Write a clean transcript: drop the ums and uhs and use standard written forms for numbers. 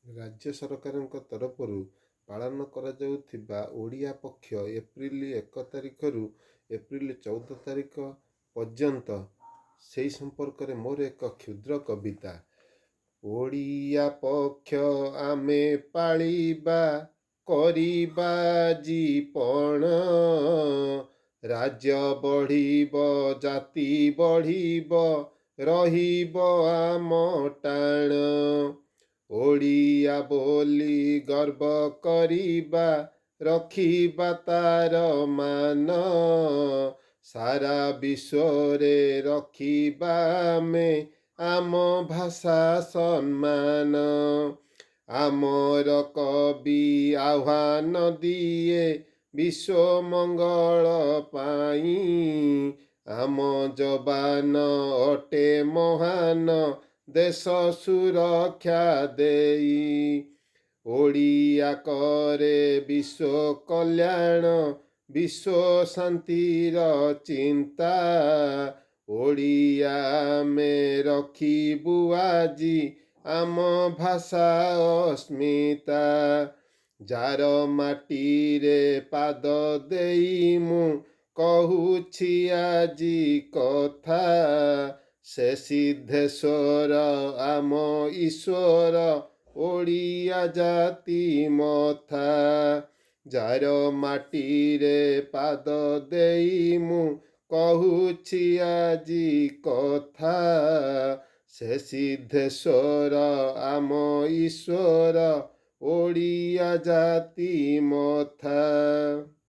ରାଜ୍ୟ ସରକାରଙ୍କ ତରଫରୁ ପାଳନ କରାଯାଉଥିବା ଓଡ଼ିଆ ପକ୍ଷ ଏପ୍ରିଲ 1 ତାରିଖରୁ ଏପ୍ରିଲ 14 ତାରିଖ ପର୍ଯ୍ୟନ୍ତ, ସେହି ସମ୍ପର୍କରେ ମୋର ଏକ କ୍ଷୁଦ୍ର କବିତା। ଓଡ଼ିଆ ପକ୍ଷ ଆମେ ପାଳିବା, କରିବା ଜୀପଣ, ରାଜ୍ୟ ବଢ଼ିବ, ଜାତି ବଢ଼ିବ, ରହିବ ଆମ ଟାଣ। ଓଡ଼ିଆ ବୋଲି ଗର୍ବ କରିବା, ରଖିବା ତାର ମାନ, ସାରା ବିଶ୍ୱରେ ରଖିବା ଆମେ ଆମ ଭାଷା ସମ୍ମାନ। ଆମର କବି ଆହ୍ୱାନ ଦିଏ ବିଶ୍ୱ ମଙ୍ଗଳ ପାଇଁ, ଆମ ଯବାନ ଅଟେ ମହାନ, ଦେଶ ସୁରକ୍ଷା ଦେଇ। ଓଡ଼ିଆ କରେ ବିଶ୍ୱ କଲ୍ୟାଣ, ବିଶ୍ୱ ଶାନ୍ତିର ଚିନ୍ତା, ଓଡ଼ିଆ ଆମେ ରଖିବୁ ଆଜି ଆମ ଭାଷା ଅସ୍ମିତା। ଯାର ମାଟିରେ ପାଦ ଦେଇ ମୁଁ କହୁଛି ଆଜି କଥା, ସେ ସିଦ୍ଧେଶ୍ୱର ଆମ ଈଶ୍ୱର, ଓଡ଼ିଆ ଜାତି ମଥା। ଯାର ମାଟିରେ ପାଦ ଦେଇ ମୁଁ କହୁଛି ଆଜି କଥା, ସେ ସିଦ୍ଧେଶ୍ୱର ଆମ ଈଶ୍ୱର, ଓଡ଼ିଆ ଜାତି ମଥା।